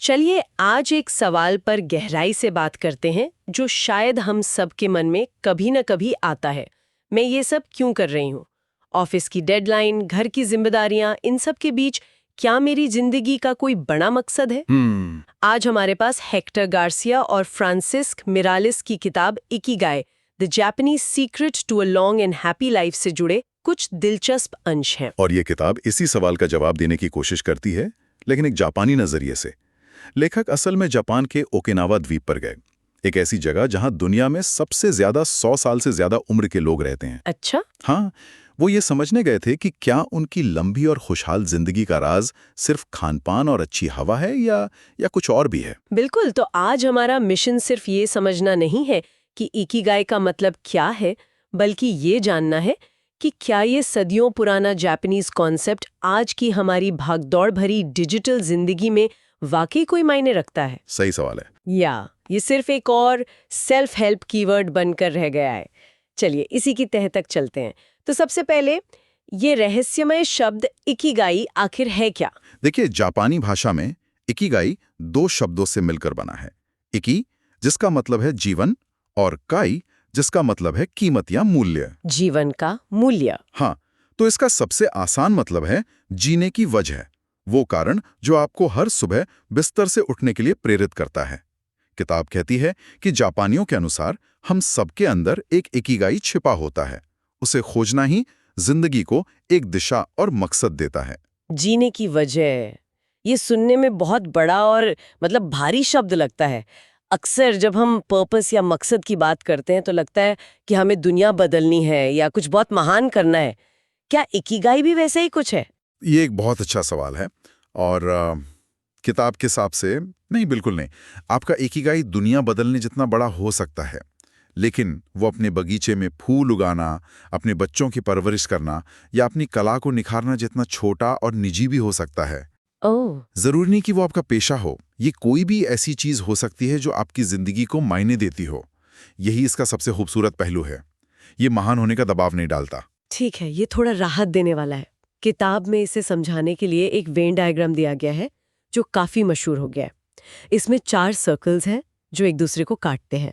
चलिए आज एक सवाल पर गहराई से बात करते हैं जो शायद हम सबके मन में कभी न कभी आता है। मैं ये सब क्यों कर रही हूँ? ऑफिस की डेडलाइन, घर की जिम्मेदारियां, इन सब के बीच क्या मेरी जिंदगी का कोई बड़ा मकसद है? आज हमारे पास हेक्टर गार्सिया और फ्रांसिस्क मिरालिस की किताब Ikigai, the Japanese secret to a long and happy life से जुड़े कुछ दिलचस्प अंश हैं। और ये किताब इसी सवाल का जवाब देने की कोशिश करती है, लेकिन एक जापानी नजरिए से। लेखक असल में जापान के ओकिनावा द्वीप पर गए, एक ऐसी जगह जहां दुनिया में सबसे ज्यादा 100 साल से ज्यादा उम्र के लोग रहते हैं। अच्छा? हाँ, वो ये समझने गए थे कि क्या उनकी लंबी और खुशहाल जिंदगी का राज सिर्फ खानपान और अच्छी हवा है या कुछ और भी है। बिल्कुल। तो आज हमारा मिशन सिर्फ ये समझना नहीं है कि इकिगाई का मतलब क्या है, बल्कि ये जानना है कि क्या ये सदियों पुराना जापानीज कॉन्सेप्ट आज की हमारी भागदौड़ भरी डिजिटल जिंदगी में वाकई कोई मायने रखता है। सही सवाल है। या ये सिर्फ एक और सेल्फ हेल्प कीवर्ड बनकर रह गया है। चलिए इसी की तह तक चलते हैं। तो सबसे पहले ये रहस्यमय शब्द इकिगाई आखिर है क्या? देखिए, जापानी भाषा में इकिगाई 2 शब्दों से मिलकर बना है। इकी, जिसका मतलब है जीवन, और काई, जिसका मतलब है कीमत या मूल्य। जीवन का मूल्य। हाँ, तो इसका सबसे आसान मतलब है जीने की वजह, वो कारण जो आपको हर सुबह बिस्तर से उठने के लिए प्रेरित करता है। किताब कहती है कि जापानियों के अनुसार हम सबके अंदर एक इकिगाई छिपा होता है। उसे खोजना ही जिंदगी को एक दिशा और मकसद देता है। जीने की वजह, ये सुनने में बहुत बड़ा और मतलब भारी शब्द लगता है। अक्सर जब हम पर्पस या मकसद की बात करते हैं तो लगता है कि हमें दुनिया बदलनी है या कुछ बहुत महान करना है। क्या इकिगाई भी वैसे ही कुछ है? ये एक बहुत अच्छा सवाल है, और किताब के हिसाब से नहीं, बिल्कुल नहीं। आपका इकिगाई दुनिया बदलने जितना बड़ा हो सकता है, लेकिन वो अपने बगीचे में फूल उगाना, अपने बच्चों की परवरिश करना या अपनी कला को निखारना जितना छोटा और निजी भी हो सकता है। ओह, जरूरी नहीं कि वो आपका पेशा हो, ये कोई भी ऐसी चीज हो सकती है जो आपकी जिंदगी को मायने देती हो। यही इसका सबसे खूबसूरत पहलू है। ये महान होने का दबाव नहीं डालता। ठीक है, ये थोड़ा राहत देने वाला है। किताब में इसे समझाने के लिए एक वेन डायग्राम दिया गया है जो काफी मशहूर हो गया है। इसमें 4 सर्कल्स हैं जो एक दूसरे को काटते हैं।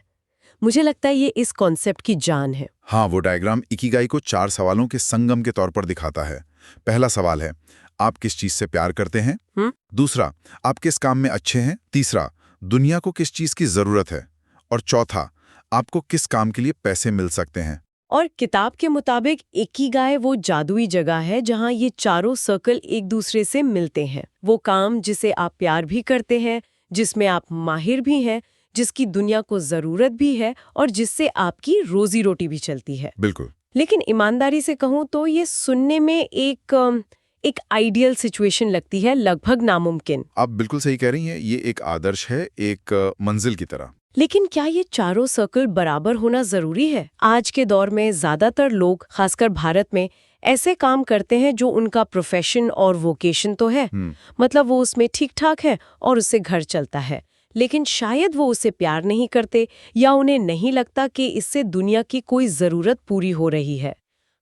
मुझे लगता है ये इस कॉन्सेप्ट की जान है। हाँ, वो डायग्राम इकिगाई को 4 सवालों के संगम के तौर पर दिखाता है। पहला सवाल है, आप किस चीज से प्यार करते हैं? दूसरा, आप किस काम में अच्छे हैं? तीसरा, दुनिया को किस चीज की जरूरत है? और चौथा, आपको किस काम के लिए पैसे मिल सकते हैं? और किताब के मुताबिक इकिगाई वो जादुई जगह है जहां ये चारों सर्कल एक दूसरे से मिलते हैं। वो काम जिसे आप प्यार भी करते हैं, जिसमें आप माहिर भी हैं, जिसकी दुनिया को जरूरत भी है और जिससे आपकी रोजी रोटी भी चलती है। बिल्कुल। लेकिन ईमानदारी से कहूँ तो ये सुनने में एक आइडियल सिचुएशन लगती है, लगभग नामुमकिन। आप बिल्कुल सही कह रही हैं, ये एक आदर्श है, एक मंजिल की तरह। लेकिन क्या ये चारों सर्कल बराबर होना जरूरी है? आज के दौर में ज्यादातर लोग, खासकर भारत में, ऐसे काम करते हैं जो उनका प्रोफेशन और वोकेशन तो है, मतलब वो उसमें ठीक ठाक है और उससे घर चलता है, लेकिन शायद वो उसे प्यार नहीं करते या उन्हें नहीं लगता कि इससे दुनिया की कोई जरूरत पूरी हो रही है।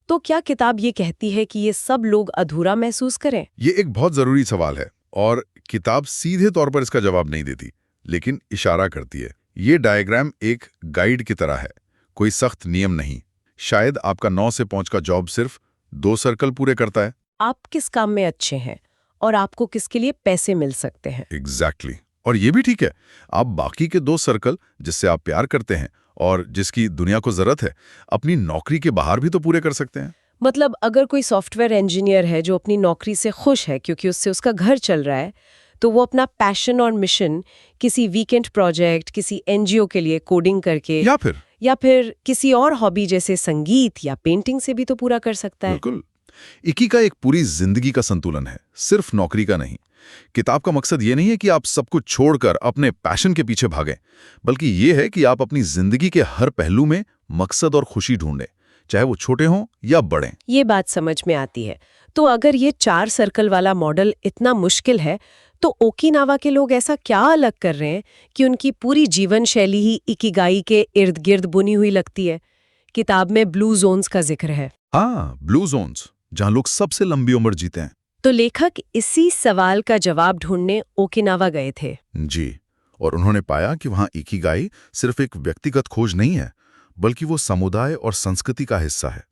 तो क्या किताब ये कहती है कि ये सब लोग अधूरा महसूस करें? ये एक बहुत जरूरी सवाल है, और किताब सीधे तौर पर इसका जवाब नहीं देती, लेकिन इशारा करती है। ये डायग्राम एक गाइड की तरह है, कोई सख्त नियम नहीं। शायद आपका 9 से 5 का जॉब सिर्फ 2 सर्कल पूरे करता है। आप किस काम में अच्छे हैं और आपको किसके लिए पैसे मिल सकते हैं। एग्जैक्टली। और ये भी ठीक है, आप बाकी के 2 सर्कल, जिससे आप प्यार करते हैं और जिसकी दुनिया को जरूरत है, अपनी नौकरी के बाहर भी तो पूरे कर सकते हैं। मतलब अगर कोई सॉफ्टवेयर इंजीनियर है जो अपनी नौकरी से खुश है क्योंकि उससे उसका घर चल रहा है, तो वो अपना पैशन और मिशन किसी वीकेंड प्रोजेक्ट, किसी एनजीओ के लिए कोडिंग करके या फिर किसी और हॉबी जैसे संगीत या पेंटिंग से भी तो पूरा कर सकता है। बिल्कुल। इकी का एक पूरी जिंदगी का संतुलन है, सिर्फ नौकरी का नहीं। किताब का मकसद ये नहीं है कि आप सब कुछ छोड़कर अपने पैशन के पीछे भागें, बल्कि ये है कि आप अपनी जिंदगी के हर पहलू में मकसद और खुशी ढूंढें, चाहे वो छोटे हों या बड़े। ये बात समझ में आती है। तो अगर ये 4 सर्कल वाला मॉडल इतना मुश्किल है, तो ओकिनावा के लोग ऐसा क्या अलग कर रहे हैं कि उनकी पूरी जीवन शैली ही इकिगाई के इर्द गिर्द बुनी हुई लगती है? किताब में ब्लू जोन्स का जिक्र है। हाँ, ब्लू जोन्स, जहां लोग सबसे लंबी उम्र जीते हैं। तो लेखक इसी सवाल का जवाब ढूंढने ओकिनावा गए थे। जी, और उन्होंने पाया कि वहाँ इकिगाई सिर्फ एक व्यक्तिगत खोज नहीं है, बल्कि वो समुदाय और संस्कृति का हिस्सा है।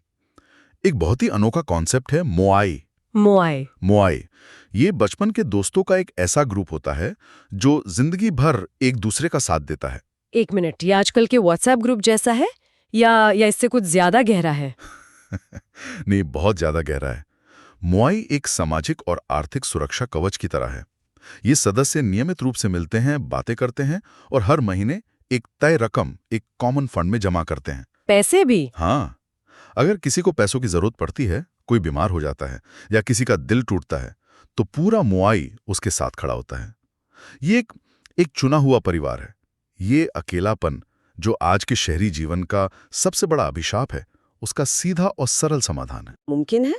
एक बहुत ही अनोखा कॉन्सेप्ट है मोआई। मोआई। मोआई ये बचपन के दोस्तों का एक ऐसा ग्रुप होता है जो जिंदगी भर एक दूसरे का साथ देता है। 1 मिनट, ये आजकल के व्हाट्सएप ग्रुप जैसा है या इससे कुछ ज्यादा गहरा है? नहीं, बहुत ज्यादा गहरा है। मोआई एक सामाजिक और आर्थिक सुरक्षा कवच की तरह है। ये सदस्य नियमित रूप से मिलते हैं, बातें करते हैं और हर महीने एक तय रकम एक कॉमन फंड में जमा करते हैं। पैसे भी? हाँ, अगर किसी को पैसों की जरूरत पड़ती है, कोई बीमार हो जाता है या किसी का दिल टूटता है, तो पूरा मोआई उसके साथ खड़ा होता है। ये एक चुना हुआ परिवार है। ये अकेलापन, जो आज के शहरी जीवन का सबसे बड़ा अभिशाप है, उसका सीधा और सरल समाधान है। मुमकिन है?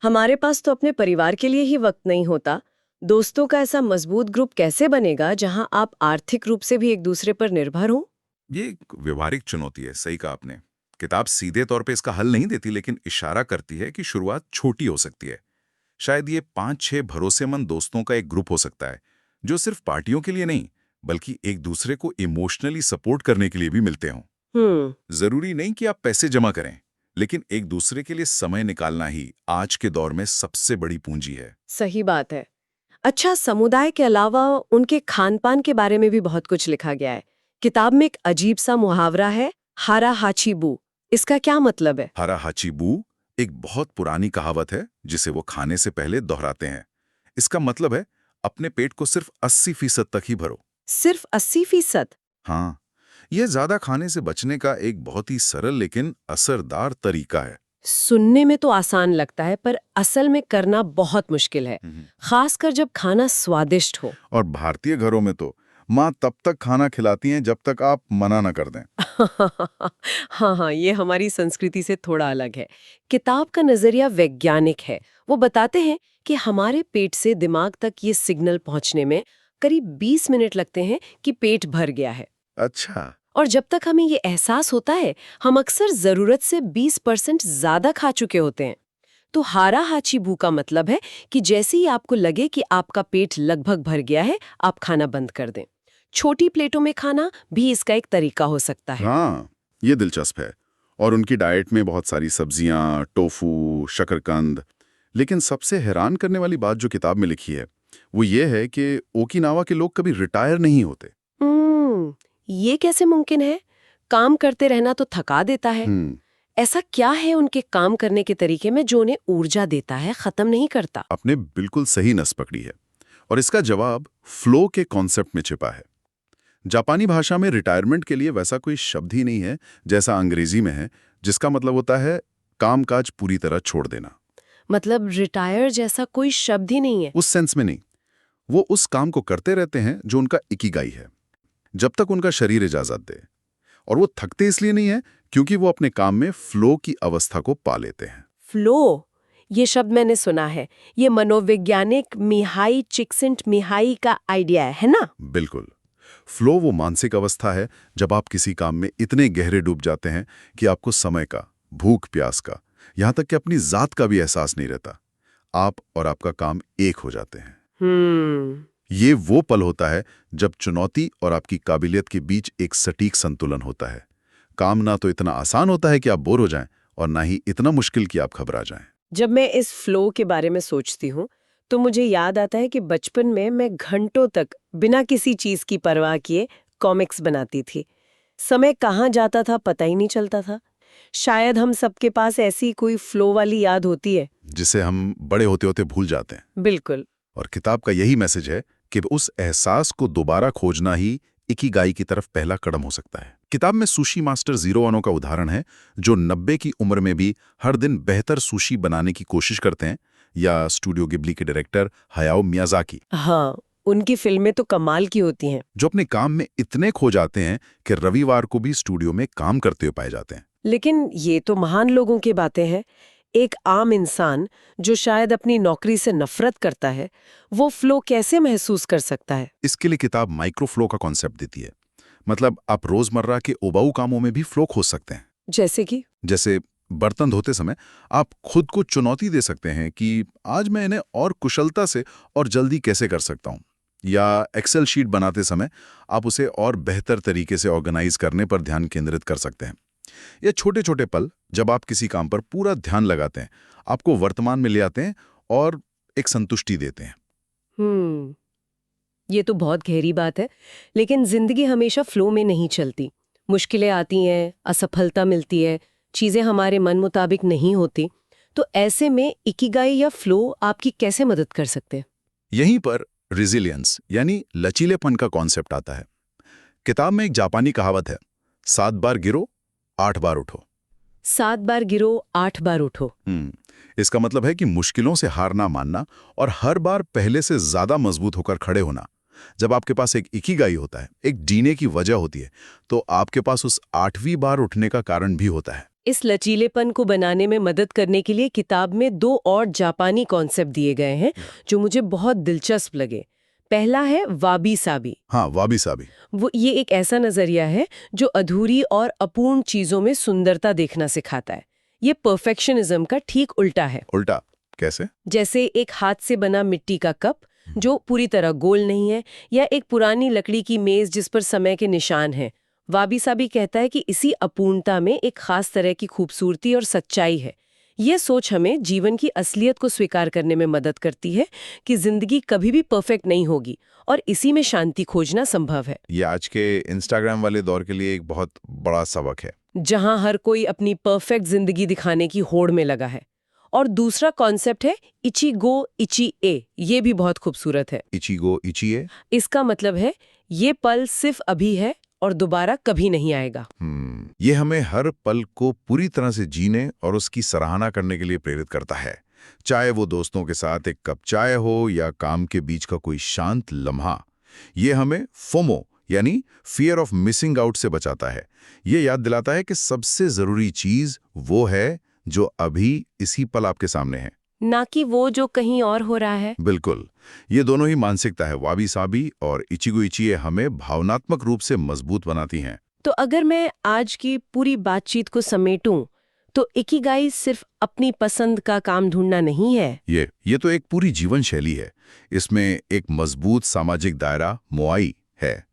हमारे पास तो अपने परिवार के लिए ही वक्त नहीं होता। दोस्तों का ऐसा मजबूत ग्रुप कैसे बनेगा जहां आप आर्थिक रूप से भी एक दूसरे पर निर्भर हो? ये एक व्यवहारिक चुनौती है, सही कहा आपने। किताब सीधे तौर पे इसका हल नहीं देती, लेकिन इशारा करती है कि शुरुआत छोटी हो सकती है। शायद ये 5-6 भरोसेमंद दोस्तों का एक ग्रुप हो सकता है, जो सिर्फ पार्टियों के लिए नहीं, बल्कि एक दूसरे को इमोशनली सपोर्ट करने के लिए भी मिलते हों। जरूरी नहीं कि आप पैसे जमा करें, लेकिन एक दूसरे के लिए समय निकालना ही आज के दौर में सबसे बड़ी पूंजी है। सही बात है। अच्छा, समुदाय के अलावा उनके खान-पान के बारे में भी बहुत कुछ लिखा गया है। किताब में एक अजीब सा मुहावरा है, हारा हाचीबू। इसका क्या मतलब है? हारा हाचीबू एक बहुत पुरानी कहावत है, जिसे वो खाने से पहले दोहराते हैं। इसका मतलब है, अपने पेट को सिर्फ 80% तक ही भरो। सिर्फ 80%? हाँ, यह ज्यादा खाने से बचने का एक बहुत ही सरल लेकिन असरदार तरीका है। सुनने में तो आसान लगता है, पर असल में करना बहुत मुश्किल है, खासकर जब खाना स्वादिष्ट हो। और भारतीय घरों में तो माँ तब तक खाना खिलाती हैं जब तक आप मना न कर दें। हाँ, ये हमारी संस्कृति से थोड़ा अलग है। किताब का नजरिया वैज्ञानिक है। वो बताते हैं कि हमारे पेट से दिमाग तक ये सिग्नल पहुंचने में करीब 20 मिनट लगते हैं कि पेट भर गया है। अच्छा। और जब तक हमें ये एहसास होता है, हम अक्सर जरूरत से 20% ज्यादा खा चुके होते हैं। तो हारा हाचीबू का मतलब है कि जैसे ही आपको लगे कि आपका पेट लगभग भर गया है, आप खाना बंद कर दें। छोटी प्लेटों में खाना भी इसका एक तरीका हो सकता है। हाँ, ये दिलचस्प है। और उनकी डाइट में बहुत सारी सब्जियां, टोफू, शकरकंद। लेकिन सबसे हैरान करने वाली बात जो किताब में लिखी है, वो ये है कि ओकिनावा के लोग कभी रिटायर नहीं होते। ये कैसे मुमकिन है? काम करते रहना तो थका देता है। ऐसा क्या है उनके काम करने के तरीके में जो उन्हें ऊर्जा देता है, खत्म नहीं करता? आपने बिल्कुल सही नस पकड़ी है, और इसका जवाब फ्लो के कॉन्सेप्ट में छिपा है। जापानी भाषा में रिटायरमेंट के लिए वैसा कोई शब्द ही नहीं है जैसा अंग्रेजी में है, जिसका मतलब होता है कामकाज पूरी तरह छोड़ देना। मतलब रिटायर जैसा कोई शब्द ही नहीं है? उस सेंस में नहीं। वो उस काम को करते रहते हैं जो उनका इकिगाई है, जब तक उनका शरीर इजाजत दे। और वो थकते इसलिए नहीं है क्योंकि वो अपने काम में फ्लो की अवस्था को पा लेते हैं। फ्लो, ये शब्द मैंने सुना है। ये मनोवैज्ञानिक मिहाई चिक्सिंट-मिहाई का आइडिया है ना? बिल्कुल। फ्लो वो मानसिक अवस्था है जब आप किसी काम में इतने गहरे डूब जाते हैं कि आपको समय का, भूख प्यास का, यहां तक कि अपनी जात का भी एहसास नहीं रहता। आप और आपका काम एक हो जाते हैं। ये वो पल होता है जब चुनौती और आपकी काबिलियत के बीच एक सटीक संतुलन होता है। काम ना तो इतना आसान होता है कि आप बोर हो जाएं, और ना ही इतना मुश्किल कि आप घबरा जाएं। जब मैं इस फ्लो के बारे में सोचती हूँ, तो मुझे याद आता है कि बचपन में मैं घंटों तक बिना किसी चीज की परवाह किए कॉमिक्स बनाती थी। समय कहाँ जाता था पता ही नहीं चलता था। शायद हम सबके पास ऐसी कोई फ्लो वाली याद होती है जिसे हम बड़े होते होते भूल जाते हैं। बिल्कुल। और किताब का यही मैसेज है कि उस एहसास को दोबारा खोजना ही इकिगाई की तरफ पहला कदम हो सकता है। किताब में सुशी मास्टर ज़ीरो ओनो का उदाहरण है, जो 90 की उम्र में भी हर दिन बेहतर सुशी बनाने की कोशिश करते हैं, या स्टूडियो गिबली के डायरेक्टर हयाओ मियाज़ाकी। हाँ, उनकी फिल्में तो कमाल की होती हैं। जो अपने काम में इतने खो जाते हैं कि रविवार को भी स्टूडियो में काम करते हुए पाए जाते हैं। लेकिन ये तो महान लोगों की बातें हैं। एक आम इंसान जो शायद अपनी नौकरी से नफरत करता है, वो फ्लो कैसे महसूस कर सकता है? इसके लिए किताब माइक्रो फ्लो का कॉन्सेप्ट देती है। मतलब आप रोजमर्रा के उबाऊ कामों में भी फ्लो खोज सकते हैं। जैसे कि? जैसे बर्तन धोते समय आप खुद को चुनौती दे सकते हैं कि आज मैं इन्हें और कुशलता से और जल्दी कैसे कर सकता हूं। या एक्सेल शीट बनाते समय आप उसे और बेहतर तरीके से ऑर्गेनाइज करने पर ध्यान केंद्रित कर सकते हैं। ये छोटे छोटे पल जब आप किसी काम पर पूरा ध्यान लगाते हैं, आपको वर्तमान में ले आते हैं और एक संतुष्टि देते हैं। ये तो बहुत गहरी बात है। लेकिन जिंदगी हमेशा फ्लो में नहीं चलती। मुश्किलें आती हैं, असफलता मिलती है, चीजें हमारे मन मुताबिक नहीं होती। तो ऐसे में इकिगाई या फ्लो आपकी कैसे मदद कर सकते हैं? यहीं पर रिजिलियंस यानी लचीलेपन का कॉन्सेप्ट आता है। किताब में एक जापानी कहावत है, 7 बार गिरो 8 बार उठो। 7 बार गिरो 8 बार उठो। इसका मतलब है कि मुश्किलों से हार ना मानना और हर बार पहले से ज्यादा मजबूत होकर खड़े होना। जब आपके पास एक इकिगाई होता है, एक जीने की वजह होती है, तो आपके पास उस 8वीं बार उठने का कारण भी होता है। इस लचीलेपन को बनाने में मदद करने के लिए किताब में 2 और जापानी कॉन्सेप्ट दिए गए हैं जो मुझे बहुत दिलचस्प लगे। पहला है वाबी साबी। हाँ, वाबी साबी। ये एक ऐसा नजरिया है जो अधूरी और अपूर्ण चीजों में सुंदरता देखना सिखाता है। ये परफेक्शनिज्म का ठीक उल्टा है। उल्टा कैसे? जैसे एक हाथ से बना मिट्टी का कप जो पूरी तरह गोल नहीं है, या एक पुरानी लकड़ी की मेज जिस पर समय के निशान हैं। वाबी साबी कहता है कि इसी अपूर्णता में एक खास तरह की खूबसूरती और सच्चाई है। यह सोच हमें जीवन की असलियत को स्वीकार करने में मदद करती है कि जिंदगी कभी भी परफेक्ट नहीं होगी और इसी में शांति खोजना संभव है। ये आज के इंस्टाग्राम वाले दौर के लिए एक बहुत बड़ा सबक है, जहां हर कोई अपनी परफेक्ट जिंदगी दिखाने की होड़ में लगा है। और दूसरा कॉन्सेप्ट है इचिगो इची ए। ये भी बहुत खूबसूरत है। इचिगो इचिए। इसका मतलब है ये पल सिर्फ अभी है और दोबारा कभी नहीं आएगा। ये हमें हर पल को पूरी तरह से जीने और उसकी सराहना करने के लिए प्रेरित करता है, चाहे वो दोस्तों के साथ एक कप चाय हो या काम के बीच का कोई शांत लम्हा। ये हमें फोमो यानी फियर ऑफ मिसिंग आउट से बचाता है। ये याद दिलाता है कि सबसे जरूरी चीज वो है जो अभी इसी पल आपके सामने है, ना कि वो जो कहीं और हो रहा है। बिल्कुल। ये दोनों ही मानसिकता है, वाबी साबी और इचिगो इचिए, हमें भावनात्मक रूप से मजबूत बनाती हैं। तो अगर मैं आज की पूरी बातचीत को समेटूं तो इकिगाई सिर्फ अपनी पसंद का काम ढूंढना नहीं है। ये तो एक पूरी जीवन शैली है। इसमें एक मजबूत सामाजिक दायरा मोआई है,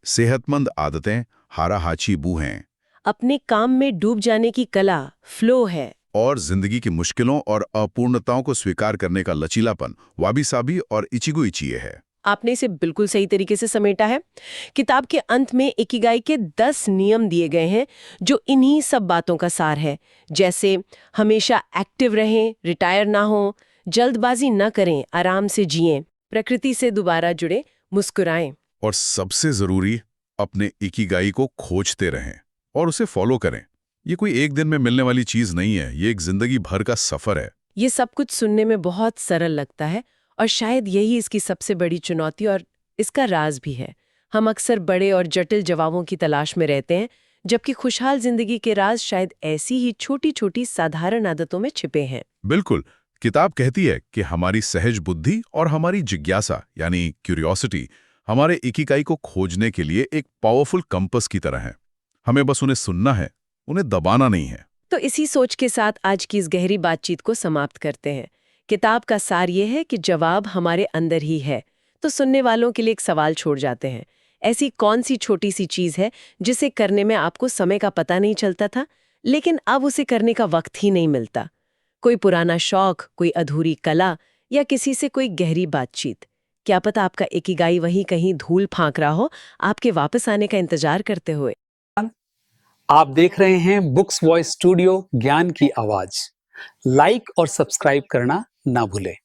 सेहतमंद आदतें हारा-हाची बू हैं, अपने काम में डूब जाने की कला फ्लो है, और जिंदगी की मुश्किलों और अपूर्णताओं को स्वीकार करने का लचीलापन वाबी साबी और इचिगो इचिए है। आपने इसे बिल्कुल सही तरीके से समेटा है। किताब के अंत में इकिगाई के 10 नियम दिए गए हैं जो इन्हीं सब बातों का सार है। जैसे हमेशा एक्टिव रहें, रिटायर ना हो, जल्दबाजी न करें, आराम से जिएं, प्रकृति से दोबारा जुड़े, मुस्कुराएं। और सबसे जरूरी, अपने इकिगाई को खोजते रहें और उसे फॉलो करें। ये कोई एक दिन में मिलने वाली चीज नहीं है, ये एक जिंदगी भर का सफर है। ये सब कुछ सुनने में बहुत सरल लगता है और शायद यही इसकी सबसे बड़ी चुनौती और इसका राज भी है। हम अक्सर बड़े और जटिल जवाबों की तलाश में रहते हैं, जबकि खुशहाल जिंदगी के राज शायद ऐसी ही छोटी छोटी साधारण आदतों में छिपे हैं। बिल्कुल। किताब कहती है कि हमारी सहज बुद्धि और हमारी जिज्ञासा यानी क्यूरियोसिटी हमारे इकिगाई को खोजने के लिए एक पावरफुल कंपास की तरह है। हमें बस उन्हें सुनना है, उन्हें दबाना नहीं है। तो इसी सोच के साथ आज की इस गहरी बातचीत को समाप्त करते हैं। किताब का सार ये है कि जवाब हमारे अंदर ही है। तो सुनने वालों के लिए एक सवाल छोड़ जाते हैं। ऐसी कौन सी छोटी सी चीज है जिसे करने में आपको समय का पता नहीं चलता था, लेकिन अब उसे करने का वक्त ही नहीं मिलता? कोई पुराना शौक, कोई अधूरी कला या किसी से कोई गहरी बातचीत। क्या पता आपका इकिगाई वहीं कहीं धूल फांक रहा हो, आपके वापस आने का इंतजार करते हुए। आप देख रहे हैं बुक्स वॉइस स्टूडियो, ज्ञान की आवाज। लाइक और सब्सक्राइब करना ना भूलें।